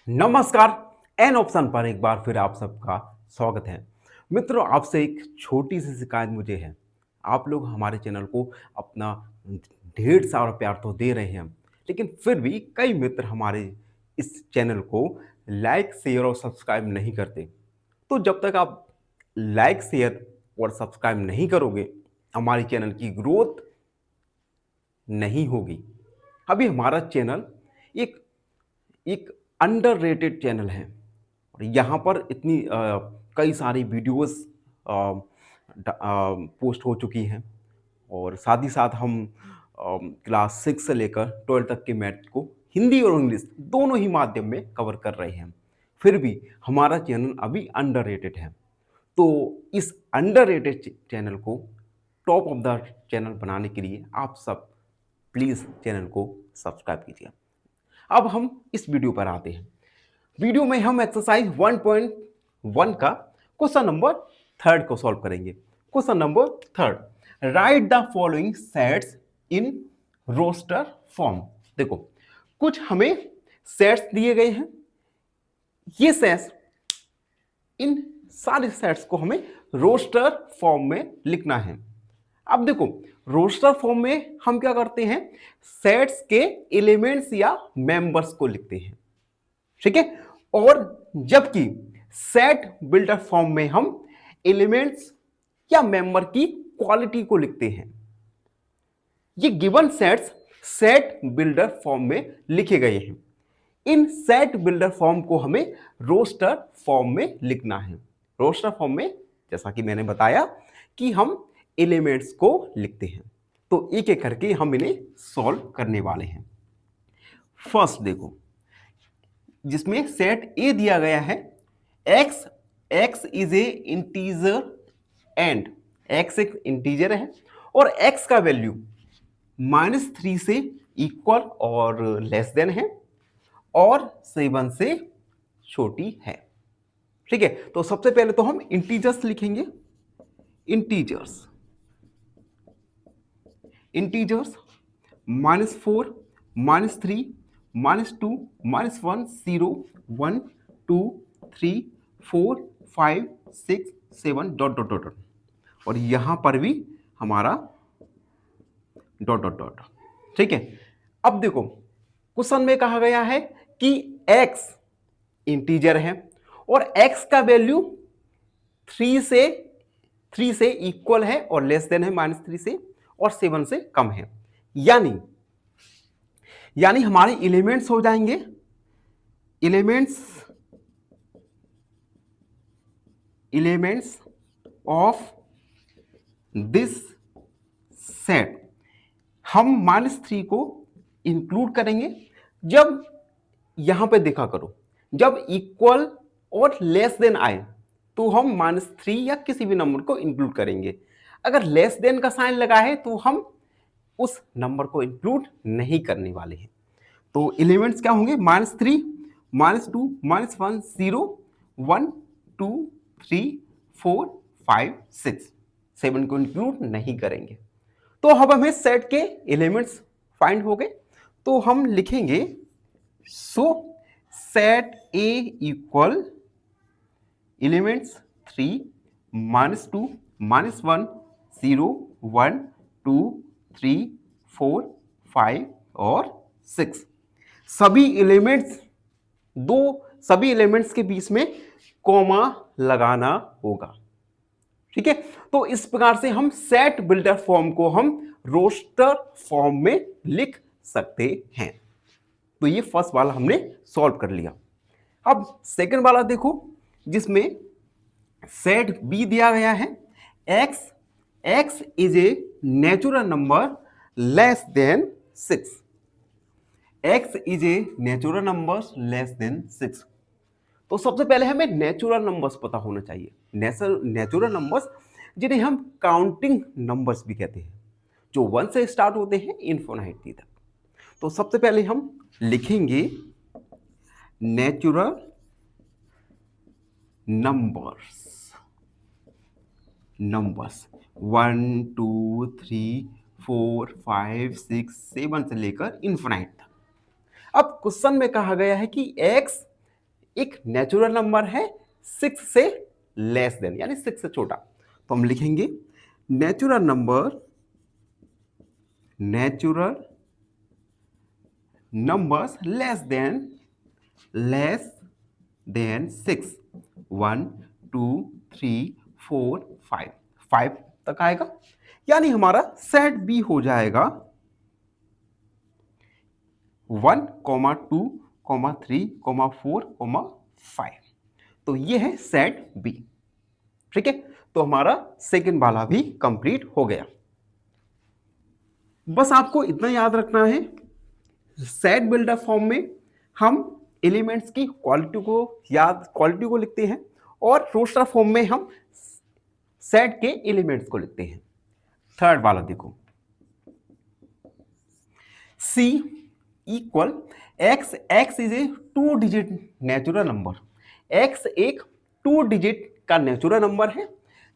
नमस्कार। An option पर एक बार फिर आप सबका स्वागत है। मित्रों, आपसे एक छोटी सी शिकायत मुझे है। आप लोग हमारे चैनल को अपना ढेर सारा प्यार तो दे रहे हैं, लेकिन फिर भी कई मित्र हमारे इस चैनल को लाइक शेयर और सब्सक्राइब नहीं करते। तो जब तक आप लाइक शेयर और सब्सक्राइब नहीं करोगे, हमारे चैनल की ग्रोथ नहीं होगी। अभी हमारा चैनल एक एक अंडररेटेड चैनल है और यहाँ पर इतनी कई सारी वीडियोस पोस्ट हो चुकी हैं और साथ ही साथ हम क्लास 6 से लेकर 12 तक के मैथ को हिंदी और इंग्लिश दोनों ही माध्यम में कवर कर रहे हैं। फिर भी हमारा चैनल अभी अंडररेटेड है। तो इस अंडररेटेड चैनल को टॉप ऑफ द चैनल बनाने के लिए आप सब प्लीज़ चैनल को सब्सक्राइब कीजिए। अब हम इस वीडियो पर आते हैं। वीडियो में हम एक्सरसाइज 1.1 का क्वेश्चन नंबर थर्ड को सॉल्व करेंगे। Question number third, right the following sets in roster form. देखो, कुछ हमें सेट्स दिए गए हैं। ये सेट्स, इन सारे सेट्स को हमें रोस्टर फॉर्म में लिखना है। अब देखो, रोस्टर फॉर्म में हम क्या करते हैं, सेट्स के एलिमेंट्स या मेंबर्स को लिखते हैं, ठीक है। और जबकि सेट बिल्डर फॉर्म में हम एलिमेंट्स या मेंबर की क्वालिटी को लिखते हैं। ये given sets set builder form में लिखे गए हैं। इन सेट बिल्डर फॉर्म को हमें रोस्टर फॉर्म में लिखना है। रोस्टर फॉर्म में जैसा कि मैंने बताया कि हम एलिमेंट्स को लिखते हैं। तो एक एक करके हम इन्हें सॉल्व करने वाले हैं। फर्स्ट देखो, जिसमें सेट ए दिया गया है, x is a integer and x एक इंटीजर है और x का वैल्यू -3 से इक्वल और लेस देन है और 7 से छोटी है, ठीक है। तो सबसे पहले तो हम इंटीजर्स लिखेंगे। Integers -4, -3, -2, -1, 0, 1, 2, 3, 4, 5, 6, 7 dot dot dot. और यहां पर भी हमारा डॉट डॉट डॉट, ठीक है। अब देखो, क्वेश्चन में कहा गया है कि x इंटीजर है और x का वैल्यू 3 से इक्वल है और लेस देन है -3 से और 7 से कम है। यानी हमारे एलिमेंट्स हो जाएंगे, एलिमेंट्स ऑफ दिस सेट, हम -3 को इंक्लूड करेंगे। जब यहां पे देखा करो, जब इक्वल और लेस देन आए तो हम -3 या किसी भी नंबर को इंक्लूड करेंगे। अगर लेस देन का साइन लगा है तो हम उस नंबर को इंक्लूड नहीं करने वाले हैं। तो एलिमेंट्स क्या होंगे, -3, -2, -1, 0, 1, 2, 3, 4, 5, 6, 7 को इंक्लूड नहीं करेंगे। तो अब हमें सेट के एलिमेंट्स फाइंड हो गए। तो हम लिखेंगे सो सेट ए इक्वल एलिमेंट्स 3, -2, -1, 0, 1, 2, 3, 4, 5 और 6। सभी एलिमेंट्स के बीच में कॉमा लगाना होगा, ठीक है। तो इस प्रकार से हम सेट बिल्डर फॉर्म को हम रोस्टर फॉर्म में लिख सकते हैं। तो ये फर्स्ट वाला हमने सॉल्व कर लिया। अब सेकंड वाला देखो, जिसमें सेट बी दिया गया है, x is a natural number less than 6। x is a natural number less than 6। तो सबसे पहले हमें नेचुरल नंबर्स पता होना चाहिए। नेचुरल नंबर्स जिन्हें हम काउंटिंग नंबर्स भी कहते हैं, जो 1 से स्टार्ट होते हैं इनफिनिटी तक। तो सबसे पहले हम लिखेंगे नेचुरल नंबर्स 1, 2, 3, 4, 5, 6, 7 से लेकर इनफिनाइट तक। अब क्वेश्चन में कहा गया है कि x एक नेचुरल नंबर है 6 से लेस देन, यानी 6 से छोटा। तो हम लिखेंगे natural number, natural numbers less than 6, 1 2 3 4 5, 5 तक आएगा, यानी हमारा सेट बी हो जाएगा 1, 2, 3, 4, 5। तो ये है सेट बी। ठीक है, तो हमारा सेकंड वाला भी कंप्लीट हो गया। बस आपको इतना याद रखना है, सेट बिल्डर फॉर्म में हम एलिमेंट्स की क्वालिटी को लिखते हैं, और रोस्टर फॉर्म में हम सेट के एलिमेंट्स को लिखते हैं। थर्ड वाला देखो, C equal x, x is a 2 digit natural number. X एक 2 डिजिट का नेचुरल नंबर है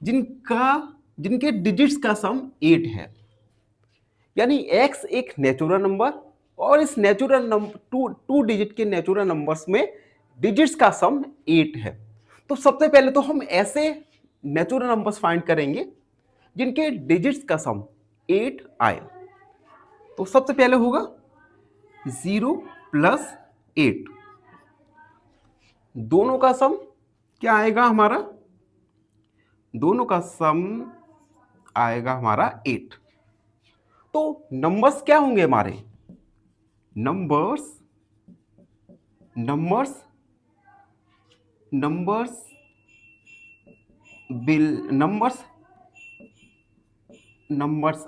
जिनके डिजिट्स का सम 8 है, यानी एक्स एक नेचुरल नंबर, और इस नेचुरल नंबर टू डिजिट के नेचुरल नंबर्स में डिजिट्स का सम 8 है। तो सबसे पहले तो हम ऐसे नेचुरल नंबर्स फाइंड करेंगे जिनके डिजिट्स का सम 8 आए। तो सबसे पहले होगा 0 + 8, दोनों का सम क्या आएगा हमारा? दोनों का सम आएगा हमारा 8। तो नंबर्स क्या होंगे हमारे? नंबर्स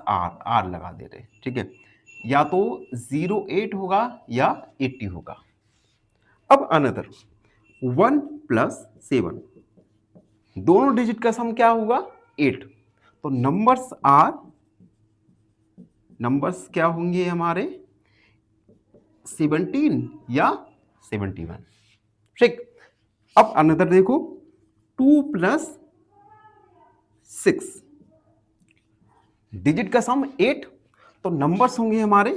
आर लगा दे रहे, ठीक है, या तो 08 होगा या 80 होगा। अब अनदर 1 + 7, दोनों डिजिट का सम क्या होगा? 8। तो नंबर्स क्या होंगे हमारे? 17 या 71। ठीक, अब अनदर देखो 2 + 6, डिजिट का सम 8, तो नंबर्स होंगे हमारे,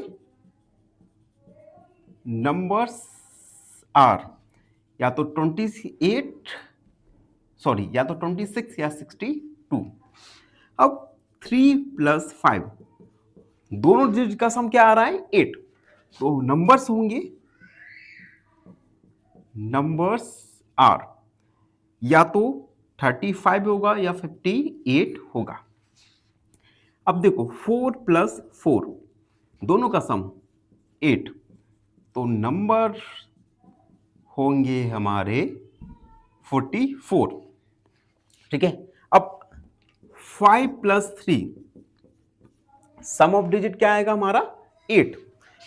नंबर्स आर या तो 28, सॉरी, या तो 26 या 62। अब 3 + 5, दोनों डिजिट का सम क्या आ रहा है? 8। तो नंबर्स होंगे, नंबर्स आर या तो 35 होगा या 58 होगा। अब देखो 4 + 4, दोनों का सम 8, तो नंबर होंगे हमारे 44। ठीक है, अब 5 + 3, सम ऑफ डिजिट क्या आएगा हमारा? 8,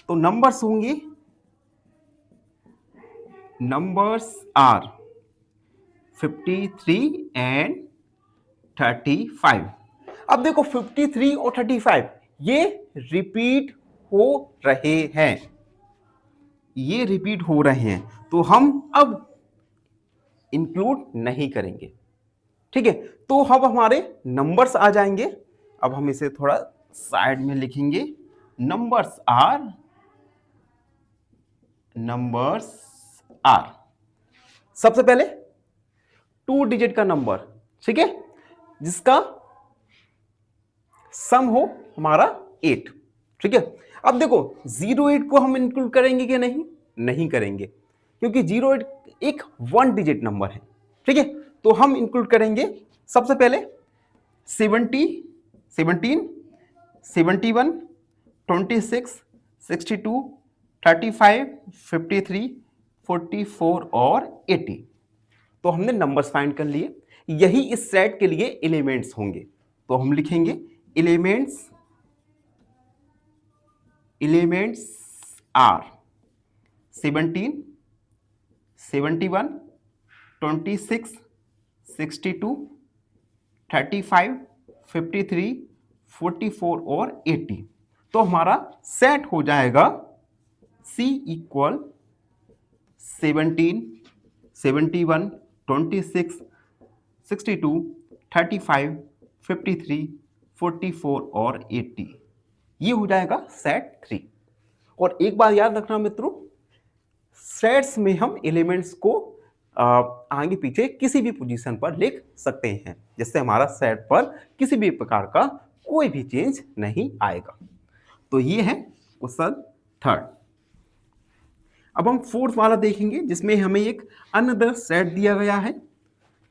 तो नंबर्स होंगे, नंबर्स आर 53 एंड 35। अब देखो 53 और 35 ये रिपीट हो रहे हैं, तो हम अब इंक्लूड नहीं करेंगे। ठीक है, तो अब हमारे नंबर्स आ जाएंगे। अब हम इसे थोड़ा साइड में लिखेंगे, नंबर्स आर। सबसे पहले 2 डिजिट का नंबर, ठीक है, जिसका सम हो हमारा 8। ठीक है, अब देखो 08 को हम इंक्लूड करेंगे कि नहीं करेंगे, क्योंकि 08 एक 1 डिजिट नंबर है। ठीक है, तो हम इंक्लूड करेंगे सबसे पहले 17, 71, 26, 62, 35, 53, 44 और 80। तो हमने नंबर्स फाइंड कर लिए, यही इस सेट के लिए एलिमेंट्स होंगे। तो हम लिखेंगे एलिमेंट्स आर 17, 71, 26, 62, 35, 53, 44 और 80। तो हमारा सेट हो जाएगा C इक्वल 17, 71, 26, 62, 35, 53, 44 और 80। ये हो जाएगा सेट 3। और एक बात याद रखना मित्रों, सेट्स में हम एलिमेंट्स को आगे पीछे किसी भी पोजीशन पर लिख सकते हैं, जिससे हमारा सेट पर किसी भी प्रकार का कोई भी चेंज नहीं आएगा। तो ये है क्वेश्चन थर्ड। अब हम फोर्थ वाला देखेंगे, जिसमें हमें एक अनदर सेट दिया गया है।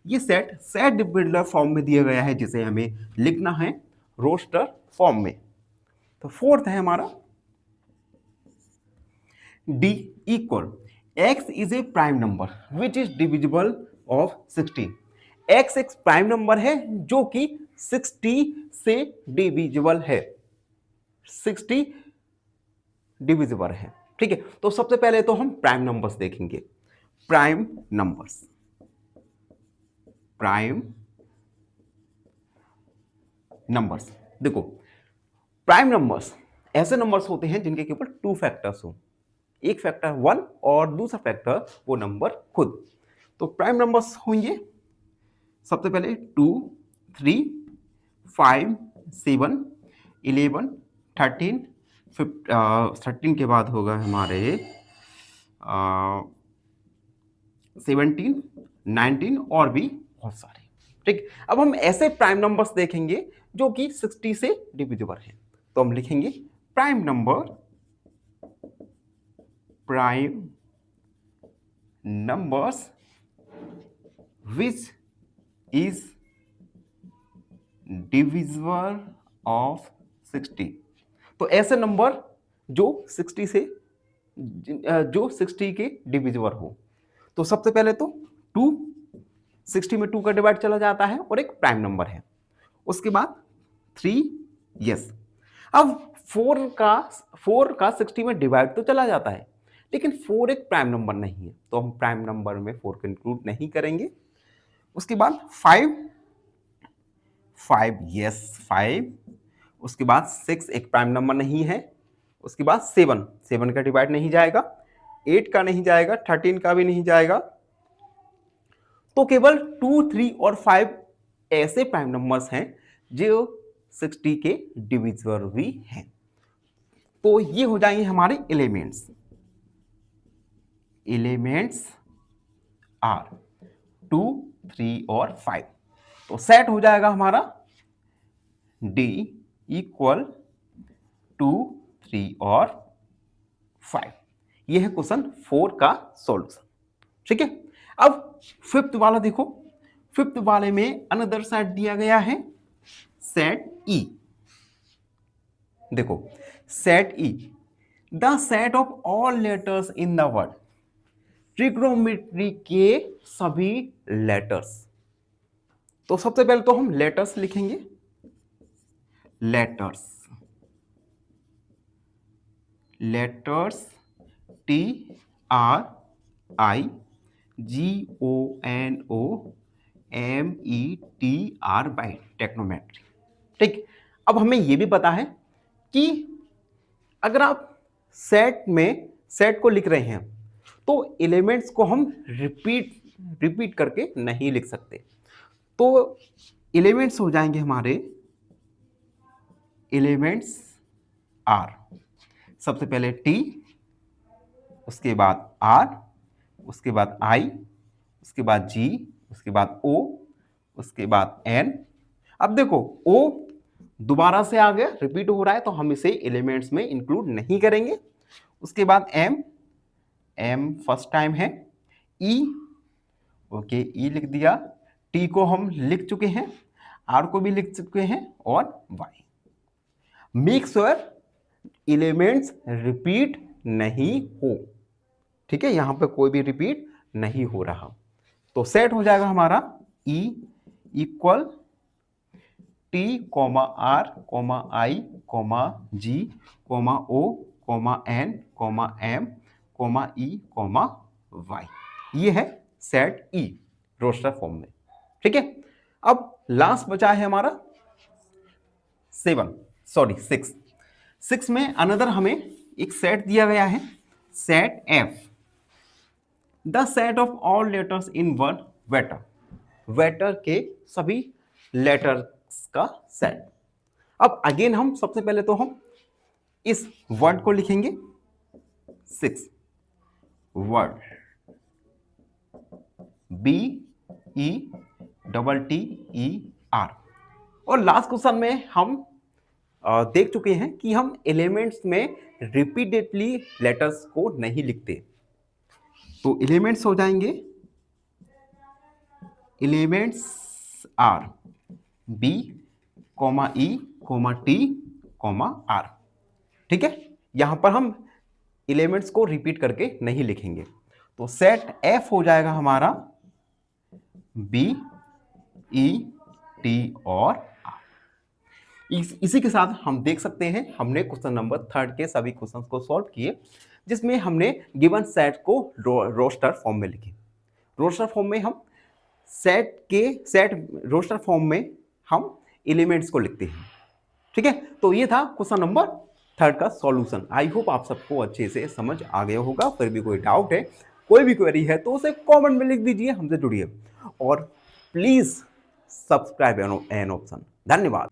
ये सेट सेट बिल्डर फॉर्म में दिया गया है, जिसे हमें लिखना है रोस्टर फॉर्म में। तो फोर्थ है हमारा D equal x is a prime number which is divisible of 16। X एक प्राइम नंबर है जो कि 60 से डिविजिबल है, 60 डिविजिबल है। ठीक है, तो सबसे पहले तो हम प्राइम नंबर्स देखेंगे। प्राइम नंबर्स, प्राइम नंबर्स देखो, प्राइम नंबर्स ऐसे नंबर्स होते हैं जिनके केवल टू फैक्टर्स हो, एक फैक्टर 1 और दूसरा फैक्टर वो नंबर खुद। तो प्राइम नंबर्स होंगे सबसे पहले 2, 3, 5, 7, 11, 13, 13 के बाद होगा हमारे 17, 19 और भी बहुत सारे। ठीक, अब हम ऐसे प्राइम नंबर्स देखेंगे जो कि 60 से डिविजिबल हैं। तो हम लिखेंगे prime number, prime numbers which is divisible of 60। तो ऐसे नंबर जो 60 से जो 60 के डिविजिबल हो। तो सबसे पहले तो 2, 60 में 2 का डिवाइड चला जाता है और एक प्राइम नंबर है। उसके बाद 3, यस। अब 4 का 60 में डिवाइड तो चला जाता है, लेकिन 4 एक प्राइम नंबर नहीं है, तो हम प्राइम नंबर में 4 को इंक्लूड नहीं करेंगे। उसके बाद 5, यस 5। उसके बाद 6 एक प्राइम नंबर नहीं है। उसके बाद 7 का डिवाइड नहीं जाएगा, 8 का नहीं जाएगा, 13 का भी नहीं जाएगा। तो केवल 2, 3 और 5 ऐसे प्राइम नंबर्स हैं जो 60 के डिविजिबल भी हैं। तो ये हो जाएंगे हमारे एलिमेंट्स। एलिमेंट्स आर 2, 3 और 5। तो सेट हो जाएगा हमारा डी इक्वल 2, 3 और 5। यह है क्वेश्चन 4 का सॉल्यूशन। ठीक है, अब फिफ्थ वाला देखो। फिफ्थ वाले में अनदर सेट दिया गया है, सेट ई। देखो set E, the set of all letters in the word, trigonometry के सभी लेटर्स। तो सबसे पहले तो हम लेटर्स लिखेंगे। Letters, letters TRIGONOMETR by टेक्नोमेट्री। ठीक, अब हमें यह भी पता है कि अगर आप सेट को लिख रहे हैं तो एलिमेंट्स को हम रिपीट करके नहीं लिख सकते। तो एलिमेंट्स हो जाएंगे हमारे, एलिमेंट्स आर, सबसे पहले टी, उसके बाद आर, उसके बाद आई, उसके बाद जी, उसके बाद ओ, उसके बाद एन। अब देखो ओ दोबारा से आ गया, रिपीट हो रहा है, तो हम इसे एलिमेंट्स में इंक्लूड नहीं करेंगे। उसके बाद एम, फर्स्ट टाइम है। ई, ओके ई लिख दिया। टी को हम लिख चुके हैं, आर को भी लिख चुके हैं, और Y. Make sure elements repeat नहीं हो। ठीक है, यहां पे कोई भी रिपीट नहीं हो रहा। तो सेट हो जाएगा हमारा E equal T comma R comma I comma G comma O comma N comma M comma E comma Y. ये है सेट ई रोस्टर फॉर्म में। ठीक है, अब लास्ट बचा है हमारा 6 में अनदर हमें एक सेट दिया गया है, set F, the set of all letters in word waiter, waiter के सभी लेटर्स का सेट। अब अगेन हम सबसे पहले तो हम इस वर्ड को लिखेंगे, 6 वर्ड, BETTER। और लास्ट क्वेश्चन में हम देख चुके हैं कि हम एलिमेंट्स में रिपीटेडली लेटर्स को नहीं लिखते। तो एलिमेंट्स हो जाएंगे, elements are B, E, T, R। ठीक है, यहां पर हम एलिमेंट्स को रिपीट करके नहीं लिखेंगे। तो सेट F हो जाएगा हमारा B, E, T और R। इसी के साथ हम देख सकते हैं हमने क्वेश्चन नंबर 3 के सभी क्वेश्चंस को सॉल्व किए, जिसमें हमने गिवन सेट को रोस्टर फॉर्म में लिखे। रोस्टर फॉर्म में हम रोस्टर फॉर्म में हम एलिमेंट्स को लिखते हैं। ठीक है, तो ये था क्वेश्चन नंबर 3 का सॉल्यूशन। आई होप आप सबको अच्छे से समझ आ गया होगा। फिर भी कोई डाउट है, कोई भी क्वेरी है, तो उसे कमेंट में लिख दीजिए, हमसे जुड़िए और प्लीज सब्सक्राइब एन ऑप्शन। धन्यवाद।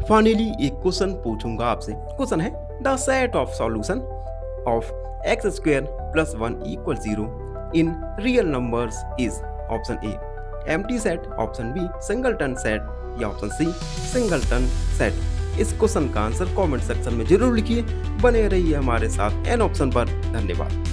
फाइनली एक क्वेश्चन पूछूंगा आपसे। क्वेश्चन है the set of solution of x² + 1 = 0 in real numbers is option A empty set, option B singleton set या ऑप्शन सी सिंगलटन सेट। इस क्वेश्चन का आंसर कमेंट सेक्शन में जरूर लिखिए। बने रहिए हमारे साथ एन ऑप्शन पर। धन्यवाद।